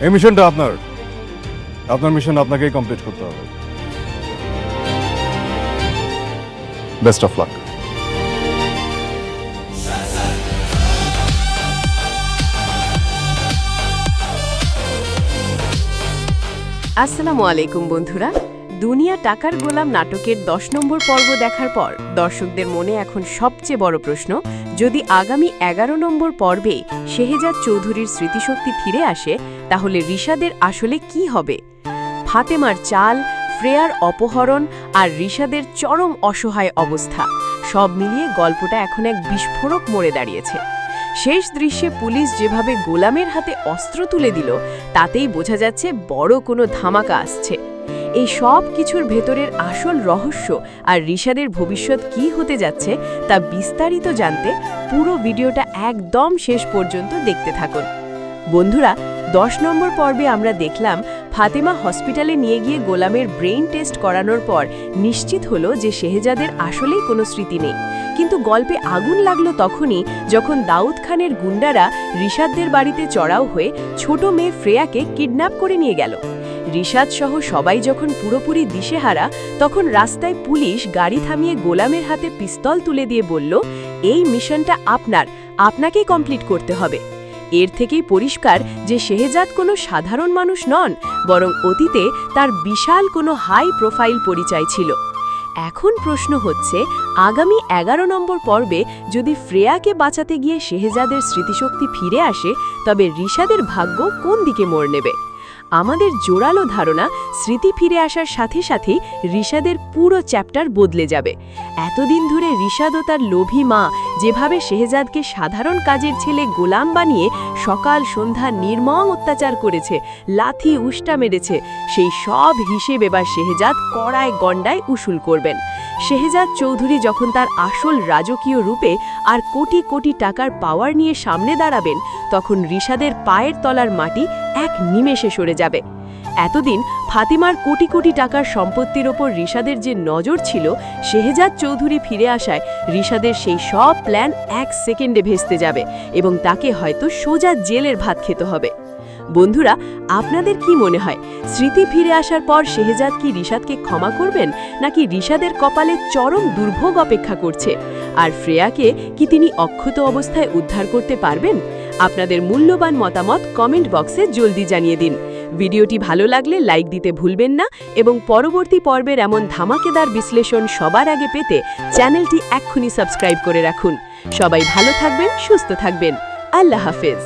এই মিশনটা আপনার মিশন আপনাকেই কমপ্লিট করতে হবে। Best of luck. আসসালামু আলাইকুম বন্ধুরা। দুনিয়া টাকার গোলাম নাটকের 10 নম্বর পর্ব দেখার পর দর্শকদের মনে এখন সবচেয়ে বড় প্রশ্ন, যদি আগামী 11 নম্বর পর্বে শেহজাদ চৌধুরীর স্মৃতিশক্তি ফিরে আসে তাহলে রিশাদের আসলে কি হবে? ফাতেমার চাল, ফ্রেয়ার অপহরণ আর রিশাদের চরম অসহায় অবস্থা সব মিলিয়ে গল্পটা এখন এক বিস্ফোরক মোড়ে দাঁড়িয়েছে। শেষ দৃশ্যে পুলিশ যেভাবে গোলামের হাতে অস্ত্র তুলে দিল তাতেই বোঝা যাচ্ছে বড় কোনো ধামাকা আসছে। এই সব কিছুর ভেতরের আসল রহস্য আর রিশাদের ভবিষ্যৎ কি হতে যাচ্ছে তা বিস্তারিত জানতে পুরো ভিডিওটা একদম শেষ পর্যন্ত দেখতে থাকুন। বন্ধুরা, 10 নম্বর পর্বে আমরা দেখলাম ফাতেমা হসপিটালে নিয়ে গিয়ে গোলামের ব্রেইন টেস্ট করানোর পর নিশ্চিত হলো যে শেহজাদের আসলেই কোনো স্মৃতি নেই। কিন্তু গল্পে আগুন লাগলো তখনই যখন দাউদ খানের গুন্ডারা রিশাদদের বাড়িতে চড়াও হয়ে ছোট মেয়ে ফ্রেয়াকে কিডন্যাপ করে নিয়ে গেল। রিশাদ সহ সবাই যখন পুরোপুরি দিশেহারা তখন রাস্তায় পুলিশ গাড়ি থামিয়ে গোলামের হাতে পিস্তল তুলে দিয়ে বলল, এই মিশনটা আপনাকেই কমপ্লিট করতে হবে। এর থেকেই পরিষ্কার যে শেহজাদ কোনো সাধারণ মানুষ নন, বরং অতীতে তার বিশাল কোনো হাই প্রোফাইল পরিচয় ছিল। এখন প্রশ্ন হচ্ছে, আগামী 11 নম্বর পর্বে যদি ফ্রেয়াকে বাঁচাতে গিয়ে শেহজাদের স্মৃতিশক্তি ফিরে আসে তবে রিশাদের ভাগ্য কোন দিকে মোড় নেবে? আমাদের জোরালো ধারণা, স্মৃতি ফিরে আসার সাথে সাথেই রিশাদের পুরো চ্যাপ্টার বদলে যাবে। এতদিন ধরে রিশাদ ও তার লোভী মা যেভাবে শেহজাদকে সাধারণ কাজের ছেলে গোলাম বানিয়ে সকাল সন্ধ্যা নির্মম অত্যাচার করেছে, লাথি উষ্টা মেরেছে, সেই সব হিসেব এবার শেহজাদ কড়ায় গণ্ডায় উসুল করবেন। শেহজাদ চৌধুরী যখন তার আসল রাজকীয় রূপে আর কোটি কোটি টাকার পাওয়ার নিয়ে সামনে দাঁড়াবেন তখন রিশাদের পায়ের তলার মাটি এক নিমেষে সরে যাবে। এতদিন ফাতিমার কোটি কোটি টাকার সম্পত্তির ওপর রিশাদের যে নজর ছিল, শেহজাদ চৌধুরী ফিরে আসায় রিশাদের সেই সব প্ল্যান 1 সেকেন্ডে ভেস্তে যাবে এবং তাকে হয়তো সোজা জেলের ভাত খেতে হবে। বন্ধুরা, আপনাদের কি মনে হয়, স্মৃতি ফিরে আসার পর শেহজাদ কি রিশাদকে ক্ষমা করবেন, নাকি রিশাদের কপালে চরম দুর্ভোগ অপেক্ষা করছে? আর ফ্রেয়াকে কি তিনি অক্ষত অবস্থায় উদ্ধার করতে পারবেন? আপনাদের মূল্যবান মতামত কমেন্ট বক্সে জলদি জানিয়ে দিন। ভিডিওটি ভালো লাগলে লাইক দিতে ভুলবেন না এবং পরবর্তী পর্বের এমন ধামাকেদার বিশ্লেষণ সবার আগে পেতে চ্যানেলটি এক্ষুনি সাবস্ক্রাইব করে রাখুন। সবাই ভালো থাকবেন, সুস্থ থাকবেন। আল্লাহ হাফেজ।